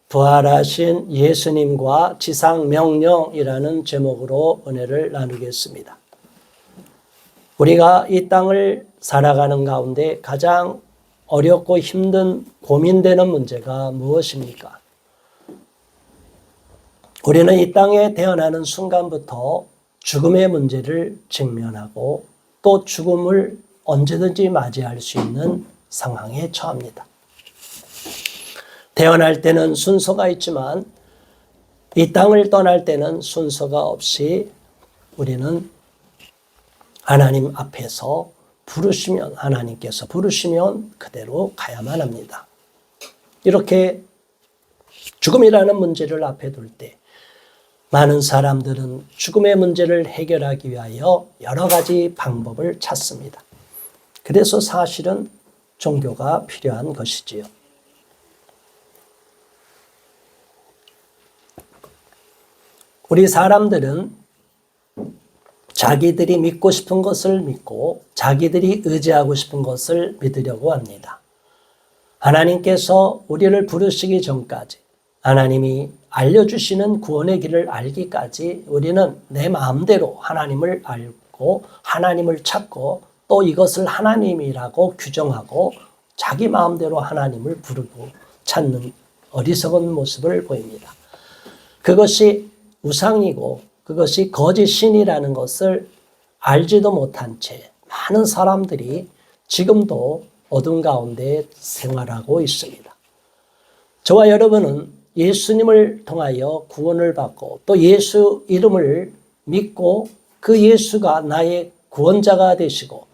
부활하신 예수님과 지상명령이라는 제목으로 은혜를 나누겠습니다. 우리가 이 땅을 살아가는 가운데 가장 어렵고 힘든 고민되는 문제가 무엇입니까? 우리는 이 땅에 태어나는 순간부터 죽음의 문제를 직면하고 또 죽음을 언제든지 맞이할 수 있는 상황에 처합니다. 태어날 때는 순서가 있지만 이 땅을 떠날 때는 순서가 없이 우리는 하나님 앞에서 부르시면, 하나님께서 부르시면 그대로 가야만 합니다. 이렇게 죽음이라는 문제를 앞에 둘 때 많은 사람들은 죽음의 문제를 해결하기 위하여 여러 가지 방법을 찾습니다. 그래서 사실은 종교가 필요한 것이지요. 우리 사람들은 자기들이 믿고 싶은 것을 믿고 자기들이 의지하고 싶은 것을 믿으려고 합니다. 하나님께서 우리를 부르시기 전까지, 하나님이 알려주시는 구원의 길을 알기까지 우리는 내 마음대로 하나님을 알고 하나님을 찾고 또 이것을 하나님이라고 규정하고 자기 마음대로 하나님을 부르고 찾는 어리석은 모습을 보입니다. 그것이 우상이고 그것이 거짓 신이라는 것을 알지도 못한 채 많은 사람들이 지금도 어둠 가운데 생활하고 있습니다. 저와 여러분은 예수님을 통하여 구원을 받고 또 예수 이름을 믿고 그 예수가 나의 구원자가 되시고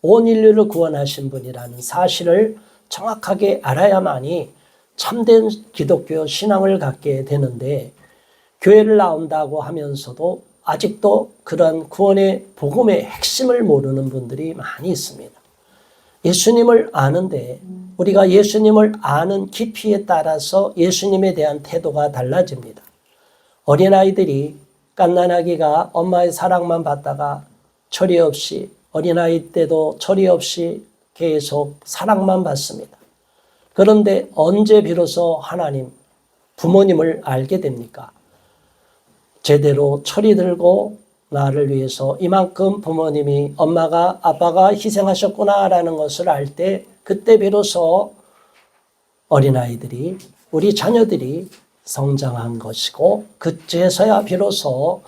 온 인류를 구원하신 분이라는 사실을 정확하게 알아야만이 참된 기독교 신앙을 갖게 되는데, 교회를 나온다고 하면서도 아직도 그런 구원의 복음의 핵심을 모르는 분들이 많이 있습니다. 예수님을 아는데 우리가 예수님을 아는 깊이에 따라서 예수님에 대한 태도가 달라집니다. 어린아이들이 갓난아기가 엄마의 사랑만 받다가 처리 없이, 어린아이 때도 처리 없이 계속 사랑만 받습니다. 그런데 언제 비로소 하나님, 부모님을 알게 됩니까? 제대로 철이 들고 나를 위해서 이만큼 부모님이, 엄마가, 아빠가 희생하셨구나라는 것을 알 때 그때 비로소 어린아이들이, 우리 자녀들이 성장한 것이고 그제서야 비로소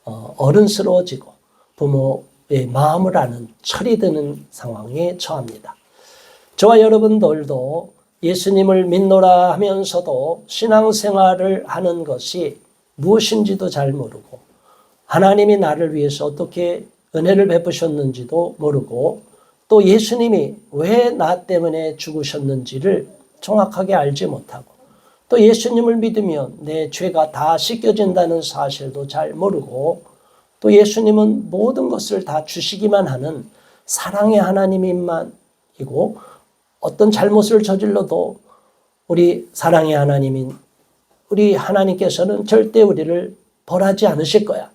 어른스러워지고 부모의 마음을 아는 철이 드는 상황에 처합니다. 저와 여러분들도 예수님을 믿노라 하면서도 신앙생활을 하는 것이 무엇인지도 잘 모르고 하나님이 나를 위해서 어떻게 은혜를 베푸셨는지도 모르고 또 예수님이 왜 나 때문에 죽으셨는지를 정확하게 알지 못하고 또 예수님을 믿으면 내 죄가 다 씻겨진다는 사실도 잘 모르고 또 예수님은 모든 것을 다 주시기만 하는 사랑의 하나님이고 어떤 잘못을 저질러도 우리 사랑의 하나님인 우리 하나님께서는 절대 우리를 벌하지 않으실 거야,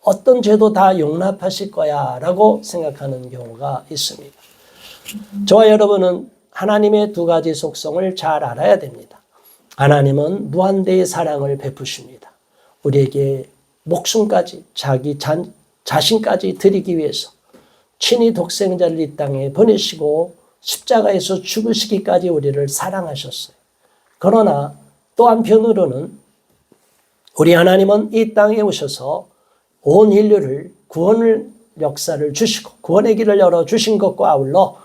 어떤 죄도 다 용납하실 거야 라고 생각하는 경우가 있습니다. 저와 여러분은 하나님의 두 가지 속성을 잘 알아야 됩니다. 하나님은 무한대의 사랑을 베푸십니다. 우리에게 목숨까지, 자기 자신까지 드리기 위해서 친히 독생자를 이 땅에 보내시고 십자가에서 죽으시기까지 우리를 사랑하셨어요. 그러나 또 한편으로는 우리 하나님은 이 땅에 오셔서 온 인류를 구원을 역사를 주시고 구원의 길을 열어주신 것과 아울러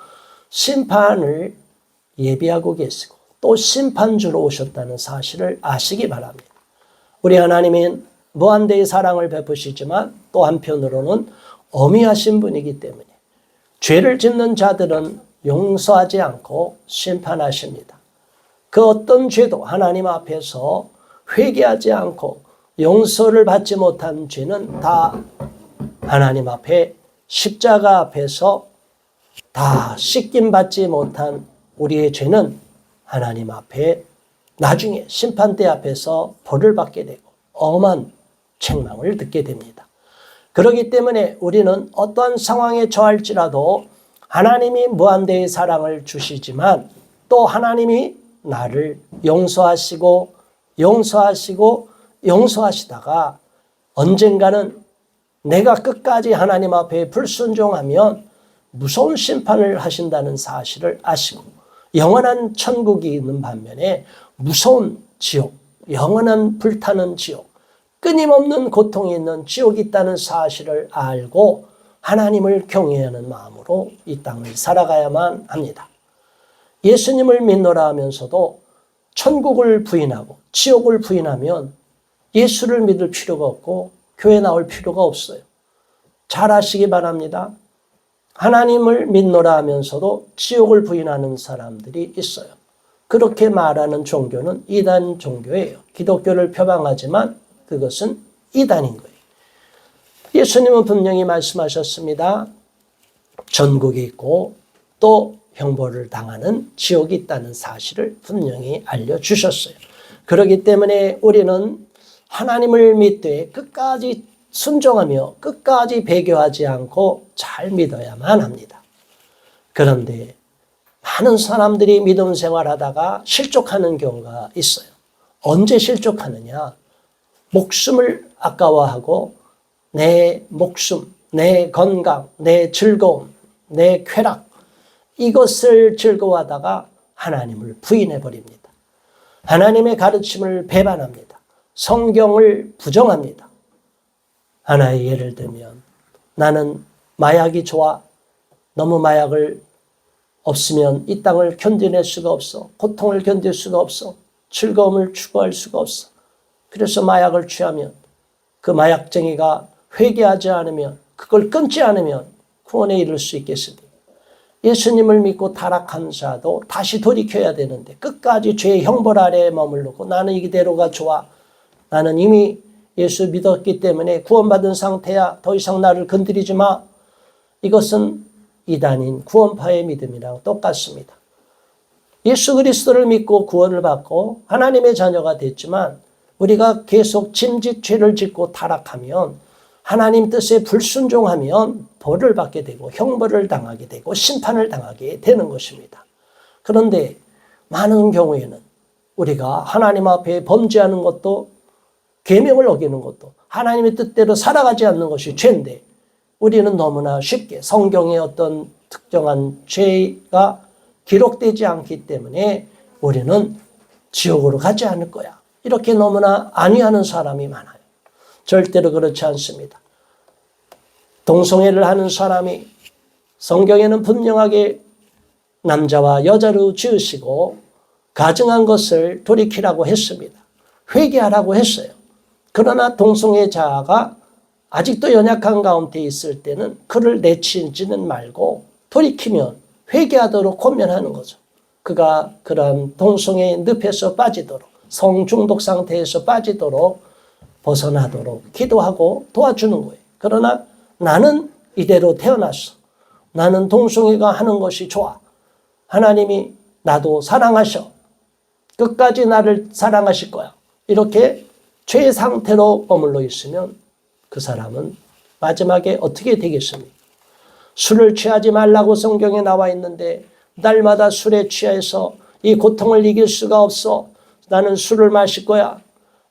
심판을 예비하고 계시고 또 심판주로 오셨다는 사실을 아시기 바랍니다. 우리 하나님은 무한대의 사랑을 베푸시지만 또 한편으로는 엄히하신 분이기 때문에 죄를 짓는 자들은 용서하지 않고 심판하십니다. 그 어떤 죄도 하나님 앞에서 회개하지 않고 용서를 받지 못한 죄는 다 하나님 앞에 십자가 앞에서 다 씻김받지 못한 우리의 죄는 하나님 앞에 나중에 심판대 앞에서 벌을 받게 되고 엄한 책망을 듣게 됩니다. 그렇기 때문에 우리는 어떠한 상황에 처할지라도 하나님이 무한대의 사랑을 주시지만 또 하나님이 나를 용서하시고 용서하시고 용서하시다가 언젠가는 내가 끝까지 하나님 앞에 불순종하면 무서운 심판을 하신다는 사실을 아시고 영원한 천국이 있는 반면에 무서운 지옥, 영원한 불타는 지옥, 끊임없는 고통이 있는 지옥이 있다는 사실을 알고 하나님을 경외하는 마음으로 이 땅을 살아가야만 합니다. 예수님을 믿노라 하면서도 천국을 부인하고 지옥을 부인하면 예수를 믿을 필요가 없고 교회 나올 필요가 없어요. 잘 아시기 바랍니다. 하나님을 믿노라 하면서도 지옥을 부인하는 사람들이 있어요. 그렇게 말하는 종교는 이단 종교예요. 기독교를 표방하지만 그것은 이단인 거예요. 예수님은 분명히 말씀하셨습니다. 전국이 있고 또 형벌을 당하는 지옥이 있다는 사실을 분명히 알려주셨어요. 그렇기 때문에 우리는 하나님을 믿되 끝까지 순종하며 끝까지 배교하지 않고 잘 믿어야만 합니다. 그런데 많은 사람들이 믿음 생활하다가 실족하는 경우가 있어요. 언제 실족하느냐? 목숨을 아까워하고 내 목숨, 내 건강, 내 즐거움, 내 쾌락 이것을 즐거워하다가 하나님을 부인해버립니다. 하나님의 가르침을 배반합니다. 성경을 부정합니다. 하나의 예를 들면 나는 마약이 좋아. 너무 마약을 없으면 이 땅을 견뎌낼 수가 없어. 고통을 견딜 수가 없어. 즐거움을 추구할 수가 없어. 그래서 마약을 취하면 그 마약쟁이가 회개하지 않으면 그걸 끊지 않으면 구원에 이를 수 있겠습니까? 예수님을 믿고 타락한 자도 다시 돌이켜야 되는데 끝까지 죄의 형벌 아래에 머무르고 나는 이대로가 좋아. 나는 이미 예수 믿었기 때문에 구원받은 상태야. 더 이상 나를 건드리지 마. 이것은 이단인 구원파의 믿음이랑 똑같습니다. 예수 그리스도를 믿고 구원을 받고 하나님의 자녀가 됐지만 우리가 계속 짐짓 죄를 짓고 타락하면 하나님 뜻에 불순종하면 벌을 받게 되고 형벌을 당하게 되고 심판을 당하게 되는 것입니다. 그런데 많은 경우에는 우리가 하나님 앞에 범죄하는 것도 계명을 어기는 것도 하나님의 뜻대로 살아가지 않는 것이 죄인데 우리는 너무나 쉽게 성경의 어떤 특정한 죄가 기록되지 않기 때문에 우리는 지옥으로 가지 않을 거야. 이렇게 너무나 안위하는 사람이 많아요. 절대로 그렇지 않습니다. 동성애를 하는 사람이 성경에는 분명하게 남자와 여자로 지으시고 가증한 것을 돌이키라고 했습니다. 회개하라고 했어요. 그러나 동성애자가 아직도 연약한 가운데 있을 때는 그를 내치지는 말고 돌이키면 회개하도록 권면하는 거죠. 그가 그런 동성애의 늪에서 빠지도록 성중독 상태에서 빠지도록 벗어나도록 기도하고 도와주는 거예요. 그러나 나는 이대로 태어났어. 나는 동성애가 하는 것이 좋아. 하나님이 나도 사랑하셔. 끝까지 나를 사랑하실 거야. 이렇게 죄의 상태로 머물러 있으면 그 사람은 마지막에 어떻게 되겠습니까? 술을 취하지 말라고 성경에 나와 있는데 날마다 술에 취해서 이 고통을 이길 수가 없어. 나는 술을 마실 거야.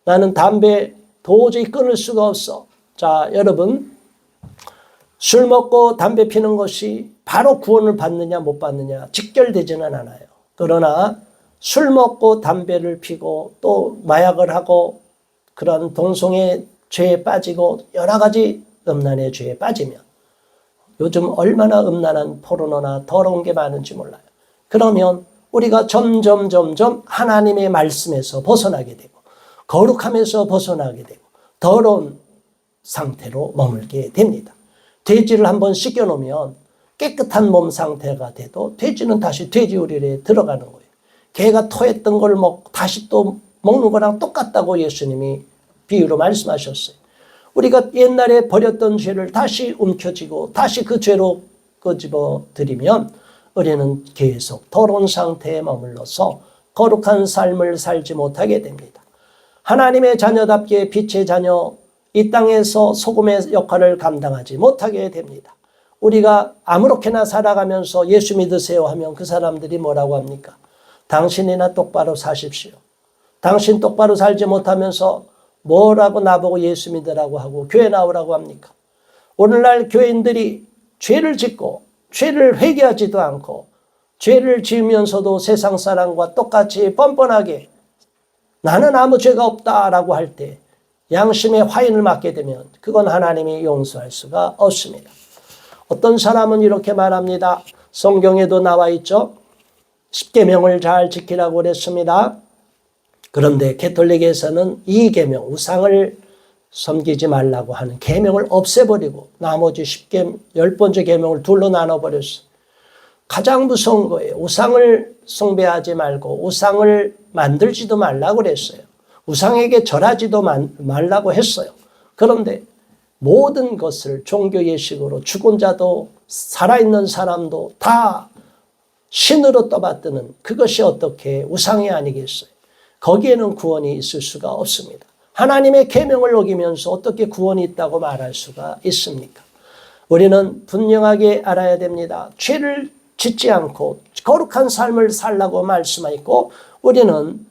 나는 담배 도저히 끊을 수가 없어. 자, 여러분, 술 먹고 담배 피는 것이 바로 구원을 받느냐 못 받느냐 직결되지는 않아요. 그러나 술 먹고 담배를 피고 또 마약을 하고 그런 동성애 죄에 빠지고 여러 가지 음란의 죄에 빠지면 요즘 얼마나 음란한 포르노나 더러운 게 많은지 몰라요. 그러면 우리가 점점 하나님의 말씀에서 벗어나게 되고 거룩함에서 벗어나게 되고 더러운 상태로 머물게 됩니다. 돼지를 한번 씻겨놓으면 깨끗한 몸 상태가 돼도 돼지는 다시 돼지우리에 들어가는 거예요. 개가 토했던 걸 다시 또 먹는 거랑 똑같다고 예수님이 비유로 말씀하셨어요. 우리가 옛날에 버렸던 죄를 다시 움켜쥐고 다시 그 죄로 끄집어 들이면 우리는 계속 더러운 상태에 머물러서 거룩한 삶을 살지 못하게 됩니다. 하나님의 자녀답게 빛의 자녀, 이 땅에서 소금의 역할을 감당하지 못하게 됩니다. 우리가 아무렇게나 살아가면서 예수 믿으세요 하면 그 사람들이 뭐라고 합니까? 당신이나 똑바로 사십시오. 당신 똑바로 살지 못하면서 뭐라고 나보고 예수 믿으라고 하고 교회 나오라고 합니까? 오늘날 교인들이 죄를 짓고 죄를 회개하지도 않고 죄를 지으면서도 세상 사람과 똑같이 뻔뻔하게 나는 아무 죄가 없다라고 할 때 양심의 화인을 맞게 되면 그건 하나님이 용서할 수가 없습니다. 어떤 사람은 이렇게 말합니다. 성경에도 나와 있죠. 십계명을 잘 지키라고 그랬습니다. 그런데 가톨릭에서는 이 계명, 우상을 섬기지 말라고 하는 계명을 없애버리고 나머지 10번째 계명을 둘로 나눠버렸어요. 가장 무서운 거예요. 우상을 숭배하지 말고 우상을 만들지도 말라고 그랬어요. 우상에게 절하지도 말라고 했어요. 그런데 모든 것을 종교 예식으로 죽은 자도 살아있는 사람도 다 신으로 떠받드는 그것이 어떻게 우상이 아니겠어요? 거기에는 구원이 있을 수가 없습니다. 하나님의 계명을 어기면서 어떻게 구원이 있다고 말할 수가 있습니까? 우리는 분명하게 알아야 됩니다. 죄를 짓지 않고 거룩한 삶을 살라고 말씀하고 우리는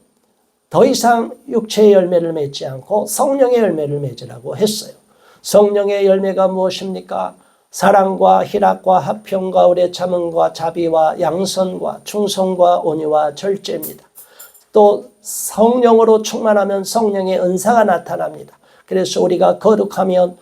더 이상 육체의 열매를 맺지 않고 성령의 열매를 맺으라고 했어요. 성령의 열매가 무엇입니까? 사랑과 희락과 화평과 오래 참음과 자비와 양선과 충성과 온유와 절제입니다. 또 성령으로 충만하면 성령의 은사가 나타납니다. 그래서 우리가 거룩하면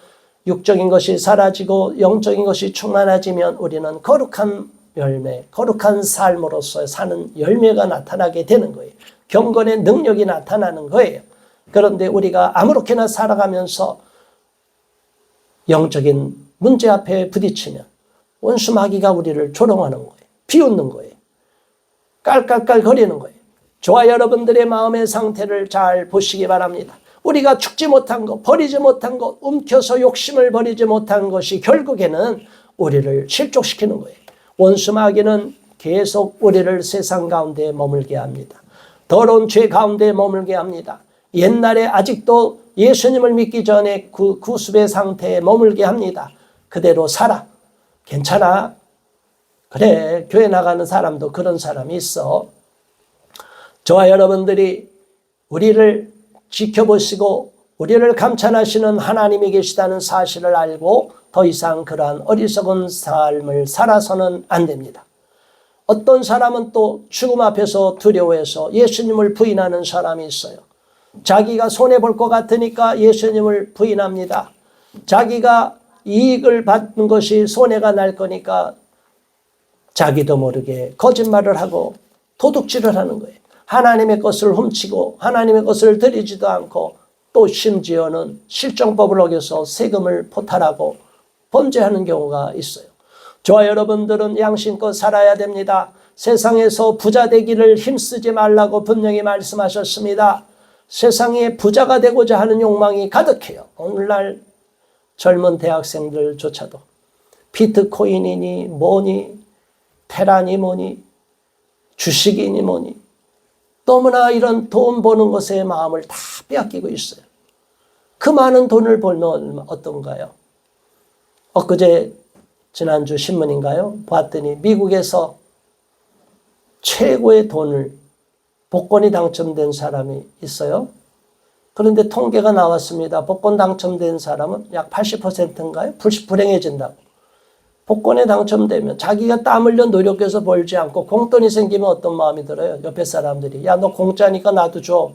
육적인 것이 사라지고 영적인 것이 충만해지면 우리는 거룩한 열매, 거룩한 삶으로서 사는 열매가 나타나게 되는 거예요. 경건의 능력이 나타나는 거예요. 그런데 우리가 아무렇게나 살아가면서 영적인 문제 앞에 부딪히면 원수 마귀가 우리를 조롱하는 거예요. 비웃는 거예요. 깔깔깔 거리는 거예요. 저와 여러분들의 마음의 상태를 잘 보시기 바랍니다. 우리가 죽지 못한 것, 버리지 못한 것, 움켜서 욕심을 버리지 못한 것이 결국에는 우리를 실족시키는 거예요. 원수 마귀는 계속 우리를 세상 가운데 머물게 합니다. 더러운 죄 가운데 머물게 합니다. 옛날에 아직도 예수님을 믿기 전에 그 구습의 상태에 머물게 합니다. 그대로 살아. 괜찮아. 그래, 교회 나가는 사람도 그런 사람이 있어. 저와 여러분들이 우리를 지켜보시고 우리를 감찰하시는 하나님이 계시다는 사실을 알고 더 이상 그러한 어리석은 삶을 살아서는 안 됩니다. 어떤 사람은 또 죽음 앞에서 두려워해서 예수님을 부인하는 사람이 있어요. 자기가 손해볼 것 같으니까 예수님을 부인합니다. 자기가 이익을 받는 것이 손해가 날 거니까 자기도 모르게 거짓말을 하고 도둑질을 하는 거예요. 하나님의 것을 훔치고 하나님의 것을 드리지도 않고 또 심지어는 실정법을 어겨서 세금을 포탈하고 범죄하는 경우가 있어요. 저와 여러분들은 양심껏 살아야 됩니다. 세상에서 부자 되기를 힘쓰지 말라고 분명히 말씀하셨습니다. 세상에 부자가 되고자 하는 욕망이 가득해요. 오늘날 젊은 대학생들조차도 비트코인이니 뭐니 테라니 뭐니 주식이니 뭐니 너무나 이런 돈 버는 것에 마음을 다 빼앗기고 있어요. 그 많은 돈을 벌면 어떤가요? 엊그제 지난주 신문인가요? 봤더니 미국에서 최고의 돈을 복권이 당첨된 사람이 있어요. 그런데 통계가 나왔습니다. 복권 당첨된 사람은 약 80%인가요? 불행해진다고. 복권에 당첨되면 자기가 땀 흘려 노력해서 벌지 않고 공돈이 생기면 어떤 마음이 들어요? 옆에 사람들이 야, 너 공짜니까 나도 줘.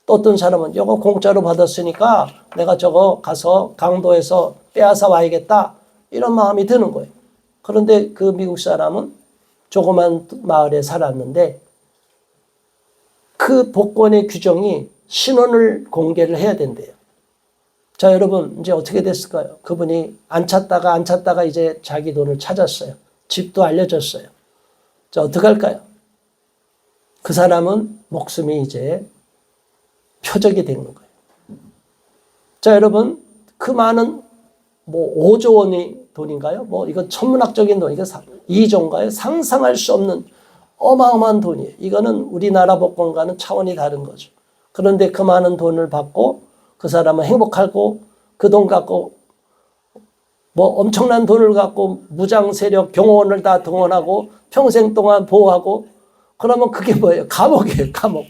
또 어떤 사람은 이거 공짜로 받았으니까 내가 저거 가서 강도에서 빼앗아 와야겠다. 이런 마음이 드는 거예요. 그런데 그 미국 사람은 조그만 마을에 살았는데 그 복권의 규정이 신원을 공개를 해야 된대요. 자, 여러분 이제 어떻게 됐을까요? 그분이 안 찾다가 이제 자기 돈을 찾았어요. 집도 알려졌어요. 자, 어떻게 할까요? 그 사람은 목숨이 이제 표적이 되는 거예요. 자, 여러분 그 많은 5조 원의 돈인가요? 이건 천문학적인 돈, 이거 2조인가요? 상상할 수 없는 어마어마한 돈이에요. 이거는 우리나라 복권과는 차원이 다른 거죠. 그런데 그 많은 돈을 받고 그 사람은 행복하고 그 돈 갖고 엄청난 돈을 갖고 무장 세력 경호원을 다 동원하고 평생 동안 보호하고 그러면 그게 뭐예요? 감옥이에요, 감옥.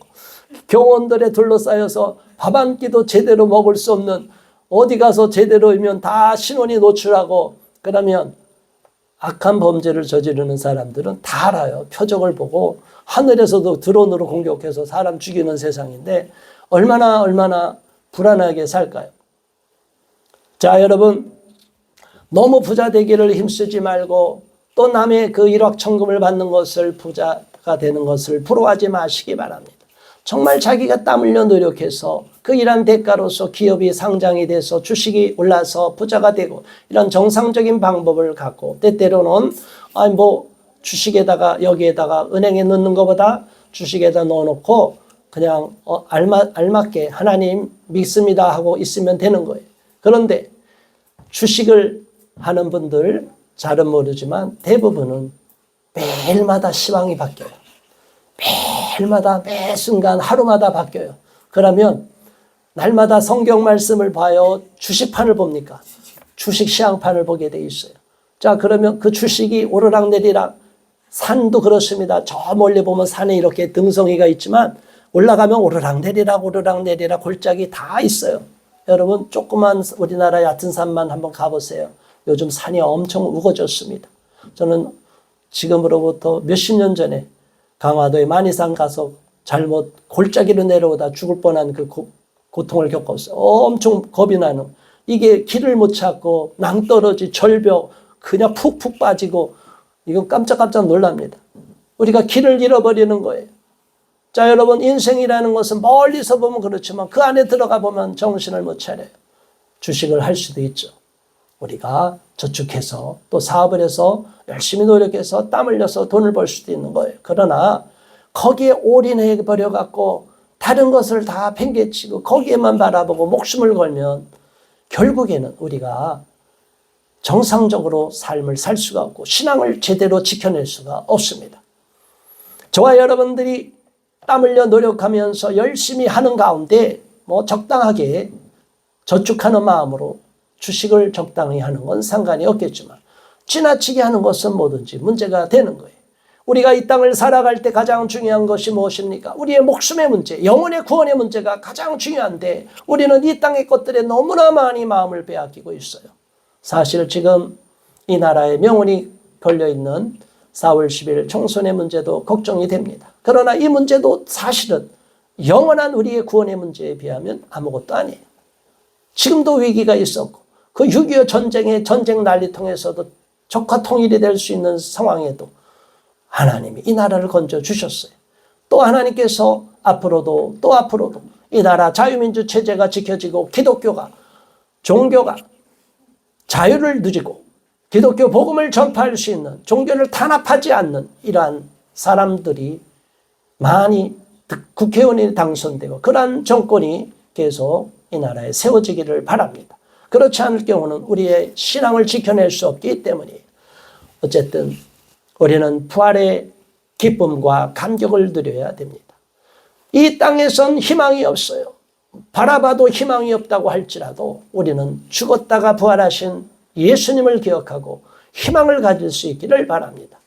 교원들에 둘러싸여서 밥 한 끼도 제대로 먹을 수 없는, 어디 가서 제대로이면 다 신원이 노출하고, 그러면 악한 범죄를 저지르는 사람들은 다 알아요. 표적을 보고 하늘에서도 드론으로 공격해서 사람 죽이는 세상인데 얼마나 불안하게 살까요? 자, 여러분, 너무 부자 되기를 힘쓰지 말고 또 남의 그 일확천금을 받는 것을, 부자가 되는 것을 부러워하지 마시기 바랍니다. 정말 자기가 땀 흘려 노력해서 그 일한 대가로서 기업이 상장이 돼서 주식이 올라서 부자가 되고, 이런 정상적인 방법을 갖고, 때때로는 주식에다가 여기에다가 은행에 넣는 것보다 주식에다 넣어놓고 그냥 알맞게 하나님 믿습니다 하고 있으면 되는 거예요. 그런데 주식을 하는 분들 잘은 모르지만 대부분은 매일마다 시황이 바뀌어요. 매일마다, 매 순간, 하루마다 바뀌어요. 그러면 날마다 성경 말씀을 봐요? 주식판을 봅니까? 주식 시황판을 보게 돼 있어요. 자, 그러면 그 주식이 오르락내리락, 산도 그렇습니다. 저 멀리 보면 산에 이렇게 등성이가 있지만 올라가면 오르락내리락 골짜기 다 있어요. 여러분, 조그만 우리나라 얕은 산만 한번 가보세요. 요즘 산이 엄청 우거졌습니다. 저는 지금으로부터 몇십 년 전에 강화도에 만이산 가서 잘못 골짜기로 내려오다 죽을 뻔한 그 고통을 겪었어요. 엄청 겁이 나는. 이게 길을 못 찾고 낭떠러지, 절벽, 그냥 푹푹 빠지고, 이건 깜짝깜짝 놀랍니다. 우리가 길을 잃어버리는 거예요. 자, 여러분, 인생이라는 것은 멀리서 보면 그렇지만 그 안에 들어가 보면 정신을 못 차려요. 주식을 할 수도 있죠. 우리가 저축해서 또 사업을 해서 열심히 노력해서 땀 흘려서 돈을 벌 수도 있는 거예요. 그러나 거기에 올인해 버려갖고 다른 것을 다 팽개치고 거기에만 바라보고 목숨을 걸면 결국에는 우리가 정상적으로 삶을 살 수가 없고 신앙을 제대로 지켜낼 수가 없습니다. 저와 여러분들이 땀 흘려 노력하면서 열심히 하는 가운데 적당하게 저축하는 마음으로 주식을 적당히 하는 건 상관이 없겠지만 지나치게 하는 것은 뭐든지 문제가 되는 거예요. 우리가 이 땅을 살아갈 때 가장 중요한 것이 무엇입니까? 우리의 목숨의 문제, 영혼의 구원의 문제가 가장 중요한데 우리는 이 땅의 것들에 너무나 많이 마음을 빼앗기고 있어요. 사실 지금 이 나라에 명운이 걸려있는 4월 10일 총선의 문제도 걱정이 됩니다. 그러나 이 문제도 사실은 영원한 우리의 구원의 문제에 비하면 아무것도 아니에요. 지금도 위기가 있었고 그 6.25 전쟁의 전쟁 난리통에서도 적화 통일이 될 수 있는 상황에도 하나님이 이 나라를 건져주셨어요. 또 하나님께서 앞으로도 이 나라 자유민주 체제가 지켜지고 기독교가, 종교가 자유를 누리고 기독교 복음을 전파할 수 있는, 종교를 탄압하지 않는 이러한 사람들이 많이 국회의원이 당선되고 그러한 정권이 계속 이 나라에 세워지기를 바랍니다. 그렇지 않을 경우는 우리의 신앙을 지켜낼 수 없기 때문이에요. 어쨌든 우리는 부활의 기쁨과 감격을 누려야 됩니다. 이 땅에선 희망이 없어요. 바라봐도 희망이 없다고 할지라도 우리는 죽었다가 부활하신 예수님을 기억하고 희망을 가질 수 있기를 바랍니다.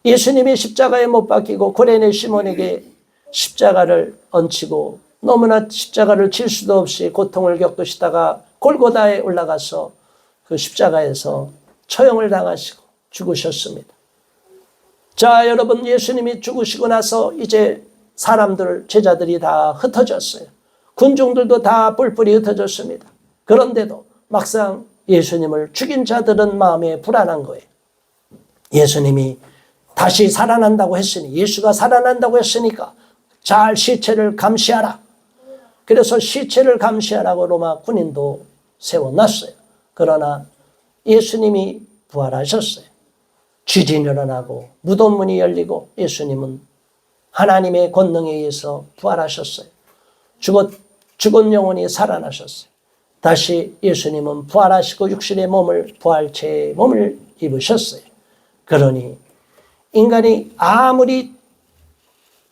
예수님이 십자가에 못 박히고 고레네 시몬에게 십자가를 얹히고 너무나 십자가를 칠 수도 없이 고통을 겪으시다가 골고다에 올라가서 그 십자가에서 처형을 당하시고 죽으셨습니다. 자, 여러분, 예수님이 죽으시고 나서 이제 제자들이 다 흩어졌어요. 군중들도 다 뿔뿔이 흩어졌습니다. 그런데도 막상 예수님을 죽인 자들은 마음에 불안한 거예요. 예수님이 다시 살아난다고 했으니, 예수가 살아난다고 했으니까 잘 시체를 감시하라. 그래서 시체를 감시하라고 로마 군인도 세워놨어요. 그러나 예수님이 부활하셨어요. 쥐진이 일어나고 무덤 문이 열리고 예수님은 하나님의 권능에 의해서 부활하셨어요. 죽은 영혼이 살아나셨어요. 다시 예수님은 부활하시고 육신의 몸을, 부활체의 몸을 입으셨어요. 그러니 인간이 아무리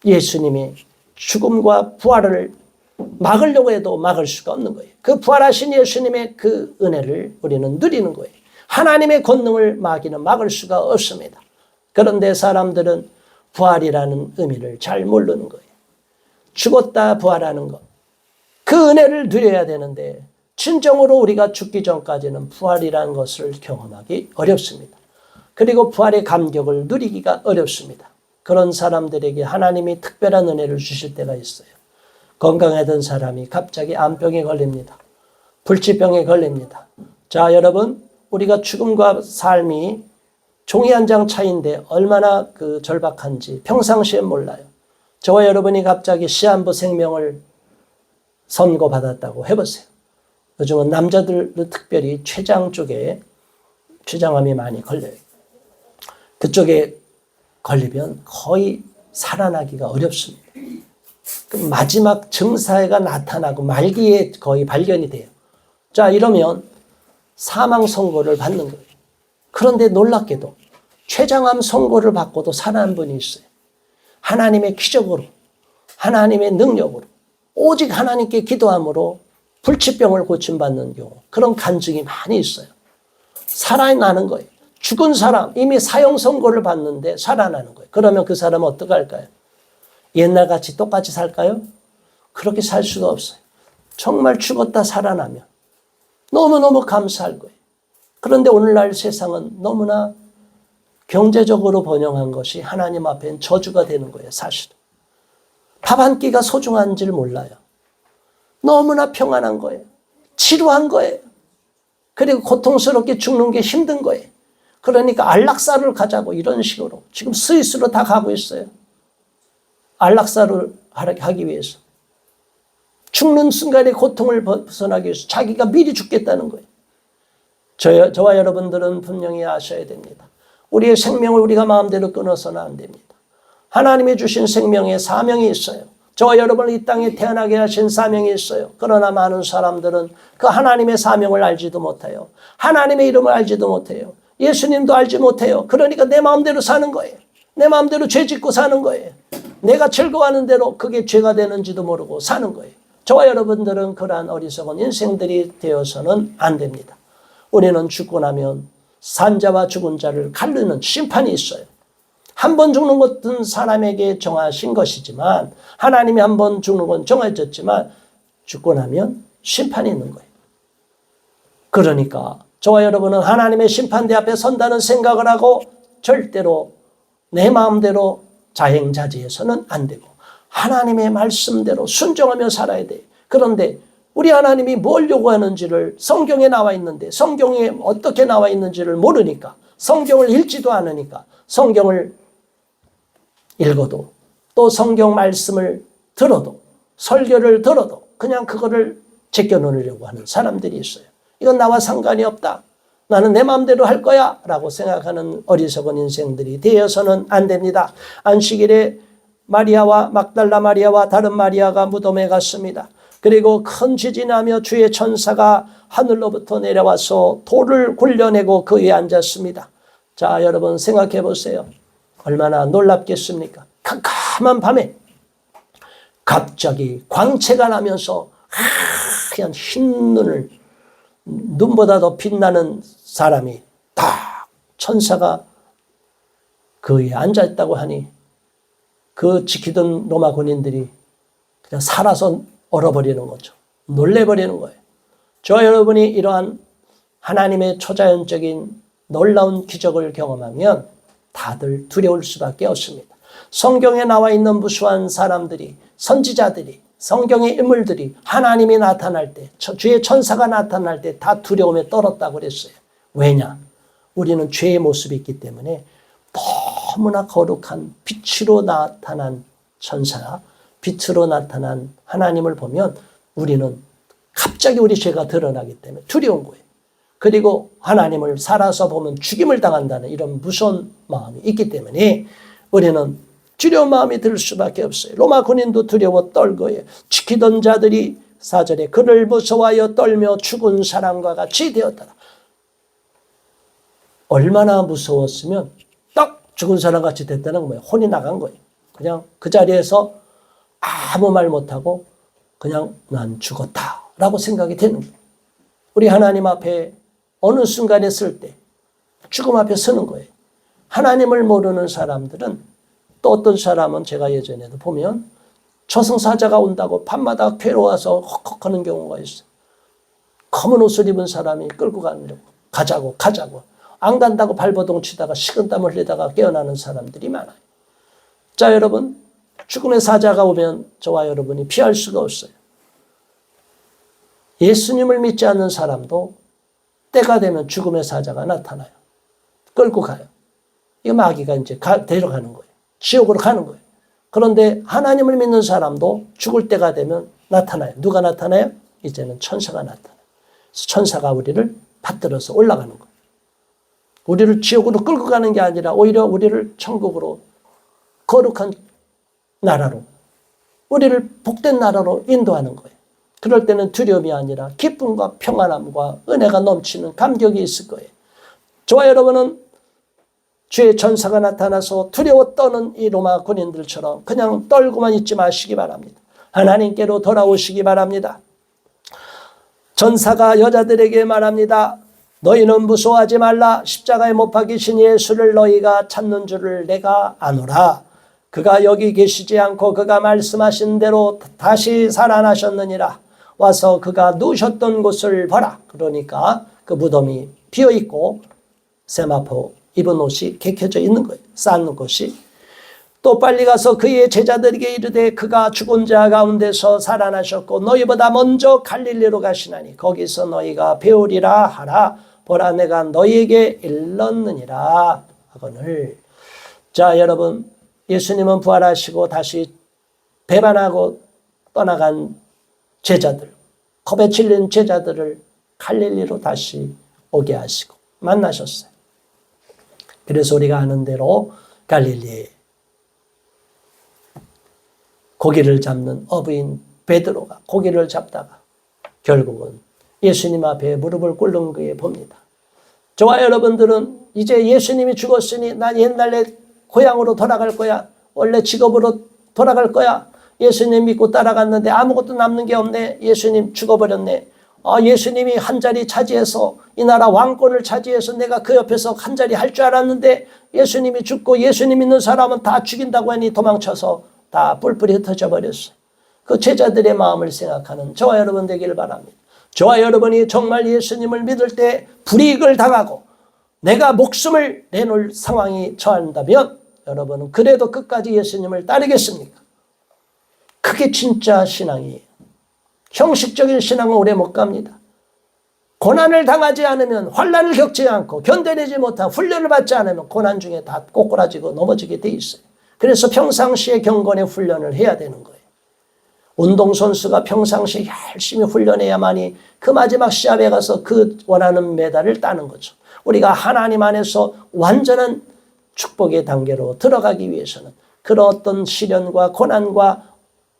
예수님의 죽음과 부활을 막으려고 해도 막을 수가 없는 거예요. 그 부활하신 예수님의 그 은혜를 우리는 누리는 거예요. 하나님의 권능을 막을 수가 없습니다. 그런데 사람들은 부활이라는 의미를 잘 모르는 거예요. 죽었다 부활하는 것. 그 은혜를 누려야 되는데 진정으로 우리가 죽기 전까지는 부활이라는 것을 경험하기 어렵습니다. 그리고 부활의 감격을 누리기가 어렵습니다. 그런 사람들에게 하나님이 특별한 은혜를 주실 때가 있어요. 건강하던 사람이 갑자기 암병에 걸립니다. 불치병에 걸립니다. 자, 여러분, 우리가 죽음과 삶이 종이 한 장 차이인데 얼마나 절박한지 평상시에 몰라요. 저와 여러분이 갑자기 시한부 생명을 선고받았다고 해보세요. 요즘은 남자들도 특별히 췌장 쪽에 췌장암이 많이 걸려요. 그쪽에 걸리면 거의 살아나기가 어렵습니다. 마지막 증세가 나타나고 말기에 거의 발견이 돼요. 자, 이러면 사망 선고를 받는 거예요. 그런데 놀랍게도 췌장암 선고를 받고도 살아난 분이 있어요. 하나님의 기적으로, 하나님의 능력으로, 오직 하나님께 기도함으로 불치병을 고침받는 경우, 그런 간증이 많이 있어요. 살아나는 거예요. 죽은 사람, 이미 사형 선고를 받는데 살아나는 거예요. 그러면 그 사람은 어떻게 할까요? 옛날같이 똑같이 살까요? 그렇게 살 수가 없어요. 정말 죽었다 살아나면 너무너무 감사할 거예요. 그런데 오늘날 세상은 너무나 경제적으로 번영한 것이 하나님 앞엔 저주가 되는 거예요, 사실은. 밥 한 끼가 소중한 줄 몰라요. 너무나 평안한 거예요. 지루한 거예요. 그리고 고통스럽게 죽는 게 힘든 거예요. 그러니까 안락사를 가자고 이런 식으로 지금 스위스로 다 가고 있어요. 안락사를 하기 위해서. 죽는 순간의 고통을 벗어나기 위해서 자기가 미리 죽겠다는 거예요. 저와 여러분들은 분명히 아셔야 됩니다. 우리의 생명을 우리가 마음대로 끊어서는 안 됩니다. 하나님이 주신 생명에 사명이 있어요. 저와 여러분을 이 땅에 태어나게 하신 사명이 있어요. 그러나 많은 사람들은 그 하나님의 사명을 알지도 못해요. 하나님의 이름을 알지도 못해요. 예수님도 알지 못해요. 그러니까 내 마음대로 사는 거예요. 내 마음대로 죄 짓고 사는 거예요. 내가 즐거워하는 대로 그게 죄가 되는지도 모르고 사는 거예요. 저와 여러분들은 그러한 어리석은 인생들이 되어서는 안 됩니다. 우리는 죽고 나면 산자와 죽은 자를 가르는 심판이 있어요. 한 번 죽는 것은 사람에게 정하신 것이지만 하나님이 한 번 죽는 건 정해졌지만 죽고 나면 심판이 있는 거예요. 그러니까 저와 여러분은 하나님의 심판대 앞에 선다는 생각을 하고 절대로 내 마음대로 자행자지해서는 안 되고 하나님의 말씀대로 순종하며 살아야 돼요. 그런데 우리 하나님이 뭘 요구하는지를 성경에 나와 있는데 성경에 어떻게 나와 있는지를 모르니까 성경을 읽지도 않으니까 성경을 읽어도 또 성경 말씀을 들어도 설교를 들어도 그냥 그거를 제껴놓으려고 하는 사람들이 있어요. 이건 나와 상관이 없다. 나는 내 마음대로 할 거야 라고 생각하는 어리석은 인생들이 되어서는 안 됩니다. 안식일에 마리아와 막달라 마리아와 다른 마리아가 무덤에 갔습니다. 그리고 큰 지진이 나며 주의 천사가 하늘로부터 내려와서 돌을 굴려내고 그 위에 앉았습니다. 자, 여러분 생각해 보세요. 얼마나 놀랍겠습니까? 캄캄한 밤에 갑자기 광채가 나면서 하얀 흰 눈을 눈보다 더 빛나는 사람이 딱 천사가 그 위에 앉아있다고 하니 그 지키던 로마 군인들이 그냥 살아서 얼어버리는 거죠. 놀래버리는 거예요. 저와 여러분이 이러한 하나님의 초자연적인 놀라운 기적을 경험하면 다들 두려울 수밖에 없습니다. 성경에 나와 있는 무수한 사람들이, 선지자들이, 성경의 인물들이 하나님이 나타날 때, 주의 천사가 나타날 때 다 두려움에 떨었다고 그랬어요. 왜냐? 우리는 죄의 모습이 있기 때문에 너무나 거룩한 빛으로 나타난 천사, 빛으로 나타난 하나님을 보면 우리는 갑자기 우리 죄가 드러나기 때문에 두려운 거예요. 그리고 하나님을 살아서 보면 죽임을 당한다는 이런 무서운 마음이 있기 때문에 우리는 두려운 마음이 들 수밖에 없어요. 로마 군인도 두려워 떨고요. 지키던 자들이 4절에 그를 무서워하여 떨며 죽은 사람과 같이 되었더라. 얼마나 무서웠으면 딱 죽은 사람 같이 됐다는 건 뭐예요? 혼이 나간 거예요. 그냥 그 자리에서 아무 말 못하고 그냥 난 죽었다라고 생각이 되는 거예요. 우리 하나님 앞에 어느 순간에 쓸 때 죽음 앞에 서는 거예요. 하나님을 모르는 사람들은 또 어떤 사람은 제가 예전에도 보면 저승사자가 온다고 밤마다 괴로워서 헉헉하는 경우가 있어요. 검은 옷을 입은 사람이 끌고 가려고 가자고 안 간다고 발버둥 치다가 식은땀 흘리다가 깨어나는 사람들이 많아요. 자, 여러분, 죽음의 사자가 오면 저와 여러분이 피할 수가 없어요. 예수님을 믿지 않는 사람도 때가 되면 죽음의 사자가 나타나요. 끌고 가요. 이 마귀가 이제 데려가는 거예요. 지옥으로 가는 거예요. 그런데 하나님을 믿는 사람도 죽을 때가 되면 나타나요. 누가 나타나요? 이제는 천사가 나타나요. 그래서 천사가 우리를 받들어서 올라가는 거예요. 우리를 지옥으로 끌고 가는 게 아니라 오히려 우리를 천국으로, 거룩한 나라로, 우리를 복된 나라로 인도하는 거예요. 그럴 때는 두려움이 아니라 기쁨과 평안함과 은혜가 넘치는 감격이 있을 거예요. 저와 여러분은 주의 천사가 나타나서 두려워 떠는 이 로마 군인들처럼 그냥 떨고만 있지 마시기 바랍니다. 하나님께로 돌아오시기 바랍니다. 천사가 여자들에게 말합니다. 너희는 무서워하지 말라. 십자가에 못 박이신 예수를 너희가 찾는 줄을 내가 아노라. 그가 여기 계시지 않고 그가 말씀하신 대로 다시 살아나셨느니라. 와서 그가 누우셨던 곳을 봐라. 그러니까 그 무덤이 비어있고 세마포 입은 옷이 개켜져 있는 거예요. 쌓는 곳이. 또 빨리 가서 그의 제자들에게 이르되 그가 죽은 자 가운데서 살아나셨고 너희보다 먼저 갈릴리로 가시나니 거기서 너희가 배우리라 하라. 보라 내가 너희에게 일렀느니라 하거늘. 자, 여러분, 예수님은 부활하시고 다시 배반하고 떠나간 제자들, 겁에 질린 제자들을 갈릴리로 다시 오게 하시고 만나셨어요. 그래서 우리가 아는 대로 갈릴리에 고기를 잡는 어부인 베드로가 고기를 잡다가 결국은 예수님 앞에 무릎을 꿇는 그에 봅니다. 저와 여러분들은 이제 예수님이 죽었으니 난 옛날에 고향으로 돌아갈 거야. 원래 직업으로 돌아갈 거야. 예수님 믿고 따라갔는데 아무것도 남는 게 없네. 예수님 죽어버렸네. 예수님이 한 자리 차지해서 이 나라 왕권을 차지해서 내가 그 옆에서 한 자리 할 줄 알았는데 예수님이 죽고 예수님 믿는 사람은 다 죽인다고 하니 도망쳐서 다 뿔뿔이 흩어져 버렸어요. 그 제자들의 마음을 생각하는 저와 여러분 되기를 바랍니다. 저와 여러분이 정말 예수님을 믿을 때 불이익을 당하고 내가 목숨을 내놓을 상황이 처한다면 여러분은 그래도 끝까지 예수님을 따르겠습니까? 그게 진짜 신앙이에요. 형식적인 신앙은 오래 못 갑니다. 고난을 당하지 않으면, 환난을 겪지 않고 견뎌내지 못한 훈련을 받지 않으면 고난 중에 다 꼬꾸라지고 넘어지게 돼 있어요. 그래서 평상시에 경건의 훈련을 해야 되는 거예요. 운동선수가 평상시에 열심히 훈련해야만이 그 마지막 시합에 가서 그 원하는 메달을 따는 거죠. 우리가 하나님 안에서 완전한 축복의 단계로 들어가기 위해서는 그런 어떤 시련과 고난과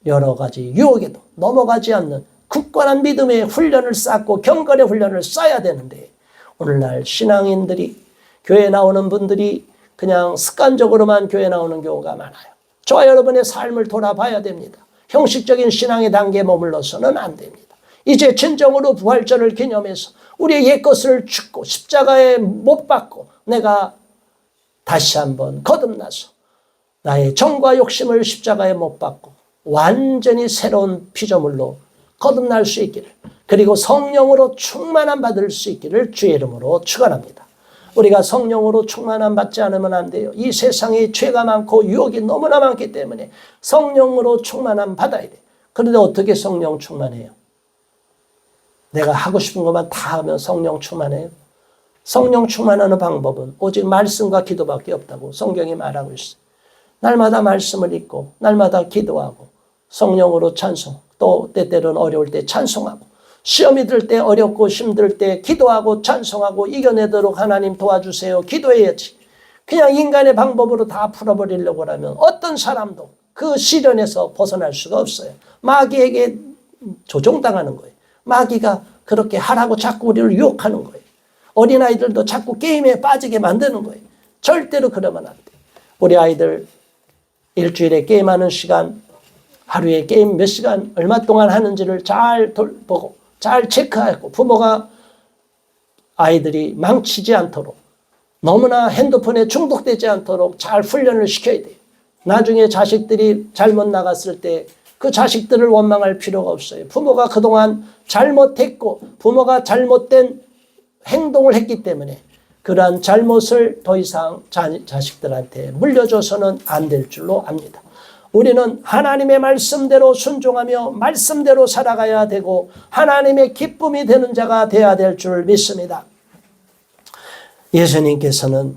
여러 가지 유혹에도 넘어가지 않는 굳건한 믿음의 훈련을 쌓고 경건의 훈련을 쌓아야 되는데 오늘날 신앙인들이 교회에 나오는 분들이 그냥 습관적으로만 교회에 나오는 경우가 많아요. 저와 여러분의 삶을 돌아봐야 됩니다. 형식적인 신앙의 단계에 머물러서는 안 됩니다. 이제 진정으로 부활절을 기념해서 우리의 옛것을 죽고 십자가에 못 박고 내가 다시 한번 거듭나서 나의 정과 욕심을 십자가에 못 박고 완전히 새로운 피조물로 거듭날 수 있기를, 그리고 성령으로 충만함 받을 수 있기를 주의 이름으로 축원합니다. 우리가 성령으로 충만함 받지 않으면 안 돼요. 이 세상에 죄가 많고 유혹이 너무나 많기 때문에 성령으로 충만함 받아야 돼요. 그런데 어떻게 성령 충만해요? 내가 하고 싶은 것만 다 하면 성령 충만해요? 성령 충만하는 방법은 오직 말씀과 기도밖에 없다고 성경이 말하고 있어요. 날마다 말씀을 읽고 날마다 기도하고 성령으로 찬송, 또 때때로는 어려울 때 찬송하고 시험이 들 때 어렵고 힘들 때 기도하고 찬송하고 이겨내도록 하나님 도와주세요. 기도해야지. 그냥 인간의 방법으로 다 풀어버리려고 하면 어떤 사람도 그 시련에서 벗어날 수가 없어요. 마귀에게 조종당하는 거예요. 마귀가 그렇게 하라고 자꾸 우리를 유혹하는 거예요. 어린아이들도 자꾸 게임에 빠지게 만드는 거예요. 절대로 그러면 안 돼요. 우리 아이들 일주일에 게임하는 시간, 하루에 게임 몇 시간 얼마 동안 하는지를 잘 보고 잘 체크하고 부모가 아이들이 망치지 않도록 너무나 핸드폰에 중독되지 않도록 잘 훈련을 시켜야 돼요. 나중에 자식들이 잘못 나갔을 때 그 자식들을 원망할 필요가 없어요. 부모가 그동안 잘못했고 부모가 잘못된 행동을 했기 때문에 그러한 잘못을 더 이상 자식들한테 물려줘서는 안 될 줄로 압니다. 우리는 하나님의 말씀대로 순종하며 말씀대로 살아가야 되고 하나님의 기쁨이 되는 자가 되어야 될 줄 믿습니다. 예수님께서는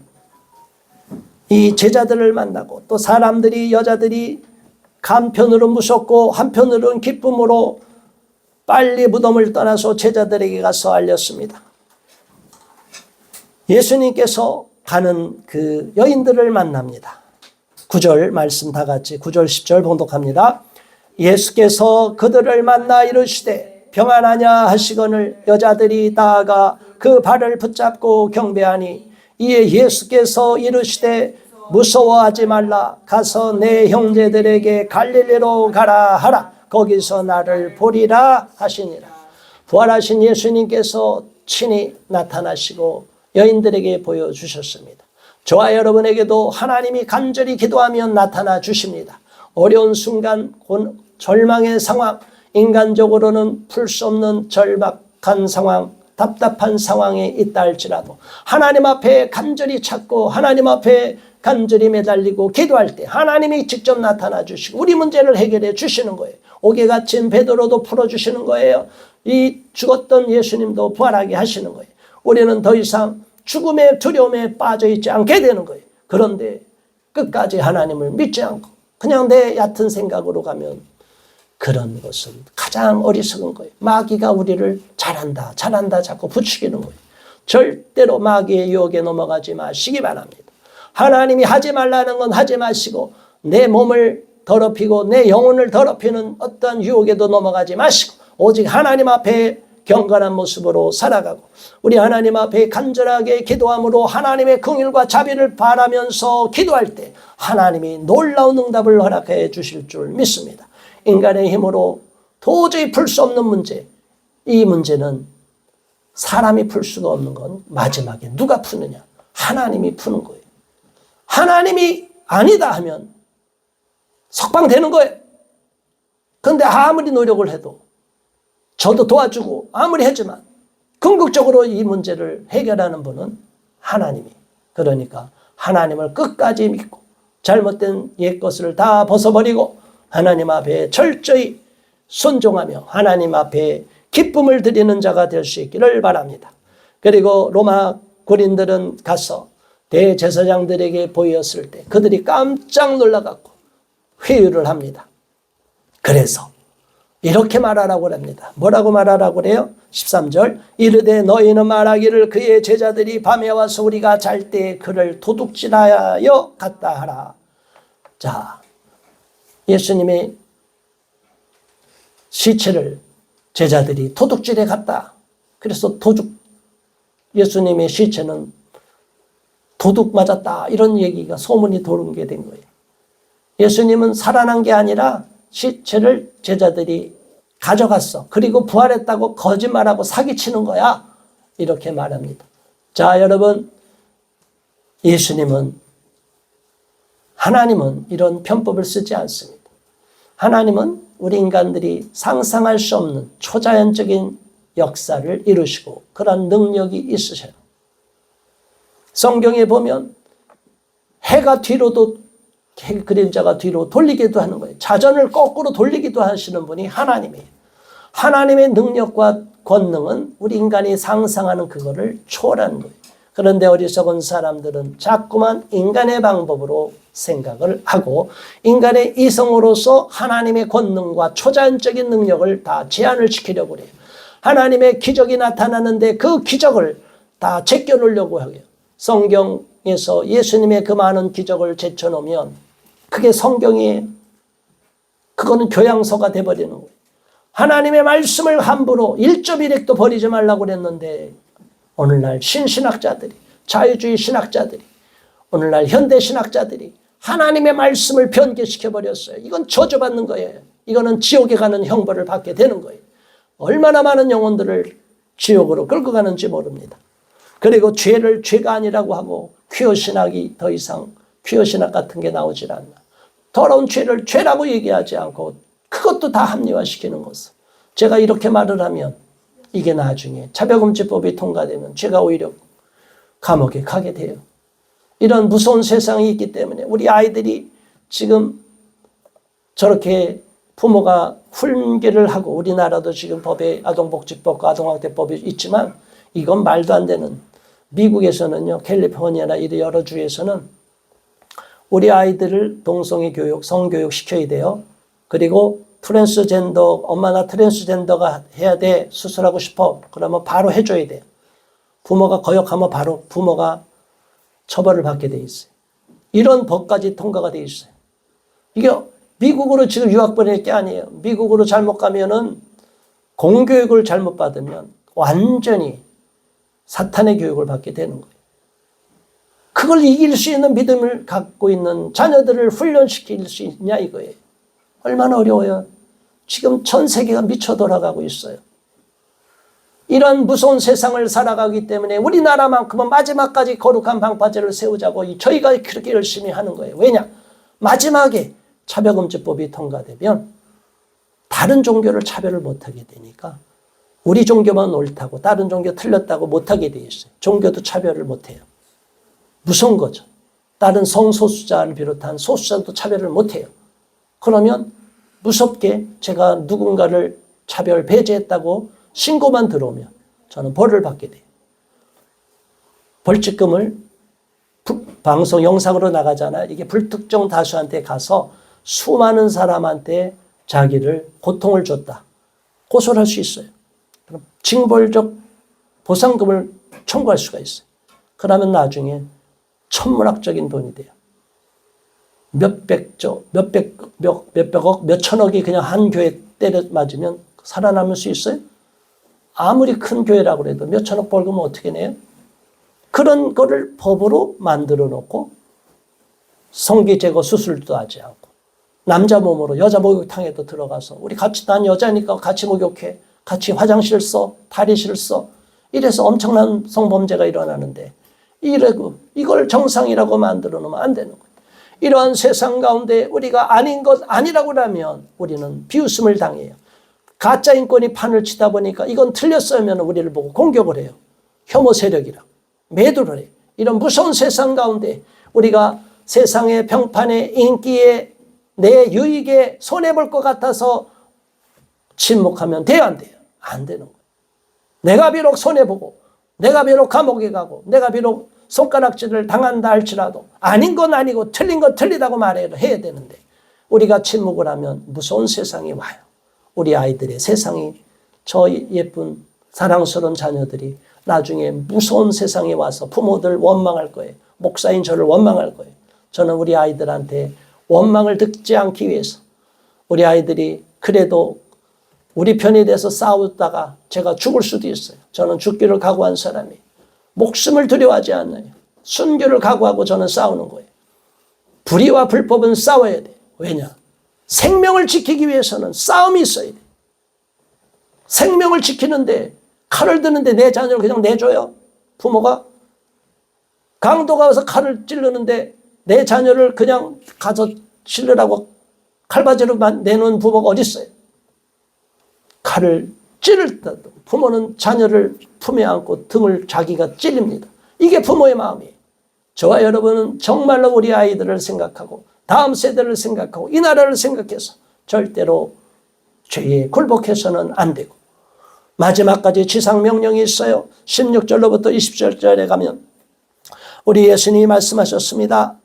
이 제자들을 만나고 또 사람들이 여자들이 한편으로 무섭고 한편으로는 기쁨으로 빨리 무덤을 떠나서 제자들에게 가서 알렸습니다. 예수님께서 가는 그 여인들을 만납니다. 9절 말씀 다 같이 9절 10절 봉독합니다. 예수께서 그들을 만나 이르시되 평안하냐 하시거늘 여자들이 나아가 그 발을 붙잡고 경배하니 이에 예수께서 이르시되 무서워하지 말라 가서 내 형제들에게 갈릴리로 가라 하라 거기서 나를 보리라 하시니라. 부활하신 예수님께서 친히 나타나시고 여인들에게 보여주셨습니다. 저와 여러분에게도 하나님이 간절히 기도하면 나타나 주십니다. 어려운 순간, 절망의 상황, 인간적으로는 풀 수 없는 절박한 상황, 답답한 상황에 있다 할지라도 하나님 앞에 간절히 찾고 하나님 앞에 간절히 매달리고 기도할 때 하나님이 직접 나타나 주시고 우리 문제를 해결해 주시는 거예요. 옥에 갇힌 베드로도 풀어주시는 거예요. 이 죽었던 예수님도 부활하게 하시는 거예요. 우리는 더 이상 죽음의 두려움에 빠져 있지 않게 되는 거예요. 그런데 끝까지 하나님을 믿지 않고 그냥 내 얕은 생각으로 가면 그런 것은 가장 어리석은 거예요. 마귀가 우리를 잘한다 자꾸 부추기는 거예요. 절대로 마귀의 유혹에 넘어가지 마시기 바랍니다. 하나님이 하지 말라는 건 하지 마시고 내 몸을 더럽히고 내 영혼을 더럽히는 어떤 유혹에도 넘어가지 마시고 오직 하나님 앞에 경건한 모습으로 살아가고 우리 하나님 앞에 간절하게 기도함으로 하나님의 긍휼과 자비를 바라면서 기도할 때 하나님이 놀라운 응답을 허락해 주실 줄 믿습니다. 인간의 힘으로 도저히 풀 수 없는 문제, 이 문제는 사람이 풀 수가 없는 건 마지막에 누가 푸느냐? 하나님이 푸는 거예요. 하나님이 아니다 하면 석방되는 거예요. 그런데 아무리 노력을 해도 저도 도와주고 아무리 하지만 궁극적으로 이 문제를 해결하는 분은 하나님이. 그러니까 하나님을 끝까지 믿고 잘못된 옛것을 다 벗어버리고 하나님 앞에 철저히 순종하며 하나님 앞에 기쁨을 드리는 자가 될 수 있기를 바랍니다. 그리고 로마 군인들은 가서 대제사장들에게 보였을 때 그들이 깜짝 놀라갖고 회유를 합니다. 그래서 이렇게 말하라고 합니다. 뭐라고 말하라고 그래요? 13절 이르되 너희는 말하기를 그의 제자들이 밤에 와서 우리가 잘 때 그를 도둑질하여 갔다 하라. 자, 예수님의 시체를 제자들이 도둑질해 갔다. 그래서 예수님의 시체는 도둑 맞았다. 이런 얘기가 소문이 돌게 된 거예요. 예수님은 살아난 게 아니라 시체를 제자들이 가져갔어. 그리고 부활했다고 거짓말하고 사기치는 거야. 이렇게 말합니다. 자, 여러분, 하나님은 이런 편법을 쓰지 않습니다. 하나님은 우리 인간들이 상상할 수 없는 초자연적인 역사를 이루시고 그런 능력이 있으셔요. 성경에 보면 해가 뒤로도 그림자가 뒤로 돌리기도 하는 거예요. 자전을 거꾸로 돌리기도 하시는 분이 하나님이에요. 하나님의 능력과 권능은 우리 인간이 상상하는 그거를 초월하는 거예요. 그런데 어리석은 사람들은 자꾸만 인간의 방법으로 생각을 하고 인간의 이성으로서 하나님의 권능과 초자연적인 능력을 다 제한을 시키려고 해요. 하나님의 기적이 나타나는데 그 기적을 다 제껴놓으려고 해요. 성경에서 예수님의 그 많은 기적을 제쳐놓으면 그게 성경이에요. 그거는 교양서가 돼버리는 거예요. 하나님의 말씀을 함부로 1.1핵도 버리지 말라고 그랬는데 오늘날 신신학자들이, 자유주의 신학자들이, 오늘날 현대신학자들이 하나님의 말씀을 변개시켜버렸어요. 이건 저주받는 거예요. 이거는 지옥에 가는 형벌을 받게 되는 거예요. 얼마나 많은 영혼들을 지옥으로 끌고 가는지 모릅니다. 그리고 죄를 죄가 아니라고 하고 퀴어신학이 더 이상 퀴어신학 같은 게 나오질 않나. 더러운 죄를 죄라고 얘기하지 않고 그것도 다 합리화시키는 것을. 제가 이렇게 말을 하면 이게 나중에 차별금지법이 통과되면 제가 오히려 감옥에 가게 돼요. 이런 무서운 세상이 있기 때문에 우리 아이들이 지금 저렇게 부모가 훈계를 하고, 우리나라도 지금 법에 아동복지법과 아동학대법이 있지만 이건 말도 안 되는, 미국에서는요, 캘리포니아나 이런 여러 주에서는 우리 아이들을 동성애 교육, 성교육 시켜야 돼요. 그리고 트랜스젠더, 엄마 나 트랜스젠더가 해야 돼, 수술하고 싶어, 그러면 바로 해줘야 돼요. 부모가 거역하면 바로 부모가 처벌을 받게 돼 있어요. 이런 법까지 통과가 돼 있어요. 이게 미국으로 지금 유학 보낼 게 아니에요. 미국으로 잘못 가면은 공교육을 잘못 받으면 완전히 사탄의 교육을 받게 되는 거예요. 그걸 이길 수 있는 믿음을 갖고 있는 자녀들을 훈련시킬 수 있냐 이거예요. 얼마나 어려워요. 지금 전 세계가 미쳐 돌아가고 있어요. 이런 무서운 세상을 살아가기 때문에 우리나라만큼은 마지막까지 거룩한 방파제를 세우자고 저희가 그렇게 열심히 하는 거예요. 왜냐? 마지막에 차별금지법이 통과되면 다른 종교를 차별을 못하게 되니까 우리 종교만 옳다고 다른 종교 틀렸다고 못하게 돼 있어요. 종교도 차별을 못해요. 무서운 거죠. 다른 성소수자를 비롯한 소수자도 차별을 못해요. 그러면 무섭게 제가 누군가를 차별 배제했다고 신고만 들어오면 저는 벌을 받게 돼요. 벌칙금을 방송 영상으로 나가잖아요. 이게 불특정 다수한테 가서 수많은 사람한테 자기를 고통을 줬다, 고소를 할 수 있어요. 그럼 징벌적 보상금을 청구할 수가 있어요. 그러면 나중에 천문학적인 돈이 돼요. 몇백억, 몇천억이 그냥 한 교회 때려 맞으면 살아남을 수 있어요? 아무리 큰 교회라고 해도 몇천억 벌금은 어떻게 내요? 그런 거를 법으로 만들어 놓고 성기 제거 수술도 하지 않고 남자 몸으로 여자 목욕탕에도 들어가서 우리 같이, 난 여자니까 같이 목욕해, 같이 화장실 써, 탈의실 써, 이래서 엄청난 성범죄가 일어나는데 이걸 정상이라고 만들어 놓으면 안 되는 거예요. 이러한 세상 가운데 우리가 아닌 것 아니라고 하면 우리는 비웃음을 당해요. 가짜 인권이 판을 치다 보니까 이건 틀렸으면 우리를 보고 공격을 해요. 혐오 세력이라고 매도를 해요. 이런 무서운 세상 가운데 우리가 세상의 평판에, 인기에, 내 유익에 손해볼 것 같아서 침묵하면 돼요, 안 돼요? 안 되는 거예요. 내가 비록 손해보고, 내가 비록 감옥에 가고, 내가 비록 손가락질을 당한다 할지라도 아닌 건 아니고 틀린 건 틀리다고 말해야 되는데 우리가 침묵을 하면 무서운 세상이 와요. 우리 아이들의 세상이, 저 예쁜 사랑스러운 자녀들이 나중에 무서운 세상에 와서 부모들 원망할 거예요. 목사인 저를 원망할 거예요. 저는 우리 아이들한테 원망을 듣지 않기 위해서, 우리 아이들이 그래도 우리 편에 대해서 싸우다가 제가 죽을 수도 있어요. 저는 죽기를 각오한 사람이에요. 목숨을 두려워하지 않아요. 순교를 각오하고 저는 싸우는 거예요. 불의와 불법은 싸워야 돼요. 왜냐? 생명을 지키기 위해서는 싸움이 있어야 돼요. 생명을 지키는데 칼을 드는데 내 자녀를 그냥 내줘요? 부모가? 강도가 와서 칼을 찌르는데 내 자녀를 그냥 가서 찔르라고 칼바지로 내놓은 부모가 어디 있어요? 칼을 찌를 때 부모는 자녀를 품에 안고 등을 자기가 찌릅니다. 이게 부모의 마음이에요. 저와 여러분은 정말로 우리 아이들을 생각하고 다음 세대를 생각하고 이 나라를 생각해서 절대로 죄에 굴복해서는 안 되고, 마지막까지 지상명령이 있어요. 16절로부터 20절에 가면 우리 예수님이 말씀하셨습니다.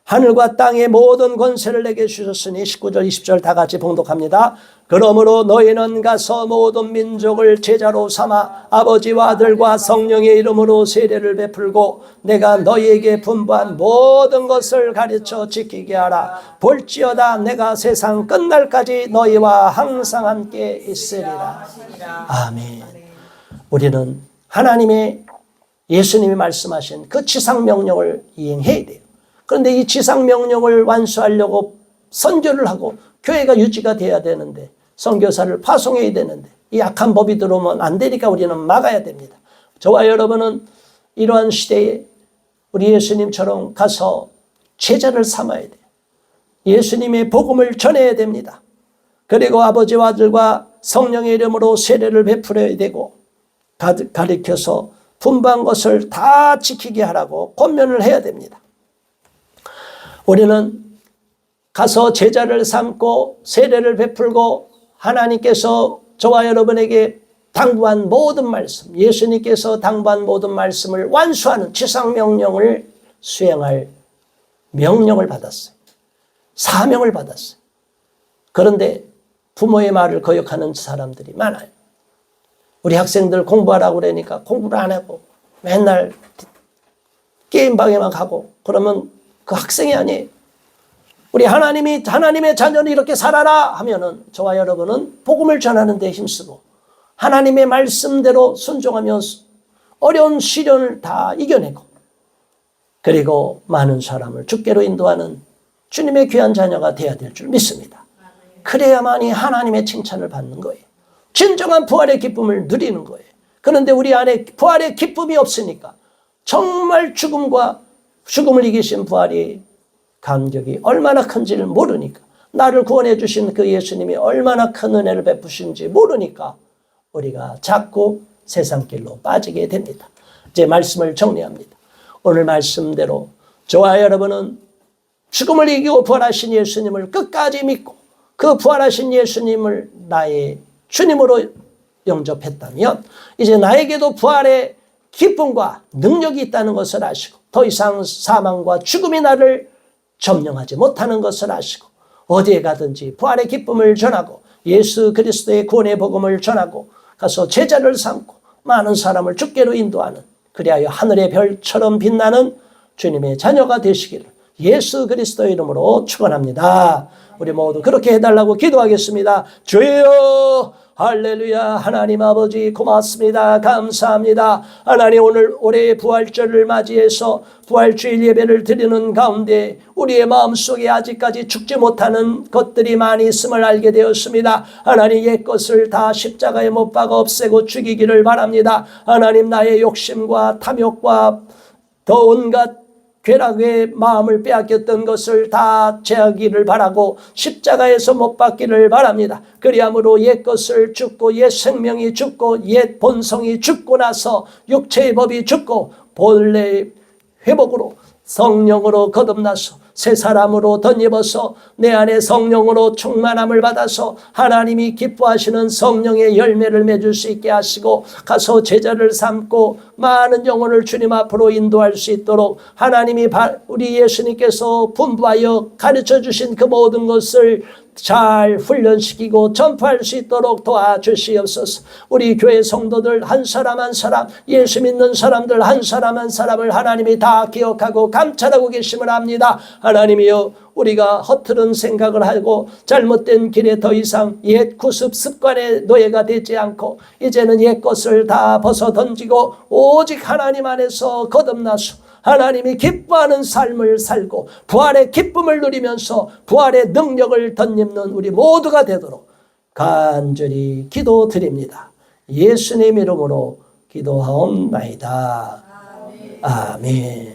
하늘과 땅의 모든 권세를 내게 주셨으니 19절 20절 다 같이 봉독합니다. 그러므로 너희는 가서 모든 민족을 제자로 삼아 아버지와 아들과 성령의 이름으로 세례를 베풀고 내가 너희에게 분부한 모든 것을 가르쳐 지키게 하라. 볼지어다 내가 세상 끝날까지 너희와 항상 함께 있으리라. 아멘. 우리는 하나님의, 예수님이 말씀하신 그 지상명령을 이행해야 돼요. 그런데 이 지상명령을 완수하려고 선교를 하고 교회가 유지가 돼야 되는데, 선교사를 파송해야 되는데 이 악한 법이 들어오면 안 되니까 우리는 막아야 됩니다. 저와 여러분은 이러한 시대에 우리 예수님처럼 가서 제자를 삼아야 돼요. 예수님의 복음을 전해야 됩니다. 그리고 아버지와 아들과 성령의 이름으로 세례를 베풀어야 되고 가르쳐서 분부한 것을 다 지키게 하라고 권면을 해야 됩니다. 우리는 가서 제자를 삼고 세례를 베풀고 하나님께서 저와 여러분에게 당부한 모든 말씀, 예수님께서 당부한 모든 말씀을 완수하는 지상명령을 수행할 명령을 받았어요. 사명을 받았어요. 그런데 부모의 말을 거역하는 사람들이 많아요. 우리 학생들 공부하라고 그러니까 공부를 안 하고 맨날 게임방에만 가고 그러면 그 학생이 아니에요. 우리 하나님의 자녀는 이렇게 살아라 하면은 저와 여러분은 복음을 전하는 데 힘쓰고 하나님의 말씀대로 순종하며 어려운 시련을 다 이겨내고 그리고 많은 사람을 주께로 인도하는 주님의 귀한 자녀가 되어야 될 줄 믿습니다. 그래야만이 하나님의 칭찬을 받는 거예요. 진정한 부활의 기쁨을 누리는 거예요. 그런데 우리 안에 부활의 기쁨이 없으니까 정말 죽음을 이기신 부활의 감격이 얼마나 큰지를 모르니까 나를 구원해 주신 그 예수님이 얼마나 큰 은혜를 베푸신지 모르니까 우리가 자꾸 세상길로 빠지게 됩니다. 이제 말씀을 정리합니다. 오늘 말씀대로 저와 여러분은 죽음을 이기고 부활하신 예수님을 끝까지 믿고 그 부활하신 예수님을 나의 주님으로 영접했다면 이제 나에게도 부활의 기쁨과 능력이 있다는 것을 아시고 더 이상 사망과 죽음이 나를 점령하지 못하는 것을 아시고 어디에 가든지 부활의 기쁨을 전하고 예수 그리스도의 구원의 복음을 전하고 가서 제자를 삼고 많은 사람을 주께로 인도하는 그리하여 하늘의 별처럼 빛나는 주님의 자녀가 되시기를 예수 그리스도의 이름으로 축원합니다. 우리 모두 그렇게 해달라고 기도하겠습니다. 주여 할렐루야. 하나님 아버지 고맙습니다. 감사합니다. 하나님 오늘 올해의 부활절을 맞이해서 부활주일 예배를 드리는 가운데 우리의 마음속에 아직까지 죽지 못하는 것들이 많이 있음을 알게 되었습니다. 하나님 옛것을 다 십자가에 못 박아 없애고 죽이기를 바랍니다. 하나님 나의 욕심과 탐욕과 더 온갖 괴락의 마음을 빼앗겼던 것을 다 제하기를 바라고 십자가에서 못 박기를 바랍니다. 그리함으로 옛것을 죽고 옛 생명이 죽고 옛 본성이 죽고 나서 육체의 법이 죽고 본래의 회복으로 성령으로 거듭나서 새 사람으로 덧입어서 내 안에 성령으로 충만함을 받아서 하나님이 기뻐하시는 성령의 열매를 맺을 수 있게 하시고 가서 제자를 삼고 많은 영혼을 주님 앞으로 인도할 수 있도록 하나님이 우리 예수님께서 분부하여 가르쳐 주신 그 모든 것을 잘 훈련시키고 전파할 수 있도록 도와주시옵소서. 우리 교회 성도들 한 사람 한 사람 예수 믿는 사람들 한 사람 한 사람을 하나님이 다 기억하고 감찰하고 계심을 압니다. 하나님이여 우리가 허투른 생각을 하고 잘못된 길에 더 이상 옛 구습 습관의 노예가 되지 않고 이제는 옛 것을 다 벗어 던지고 오직 하나님 안에서 거듭나서 하나님이 기뻐하는 삶을 살고 부활의 기쁨을 누리면서 부활의 능력을 덧입는 우리 모두가 되도록 간절히 기도드립니다. 예수님 이름으로 기도하옵나이다. 아멘.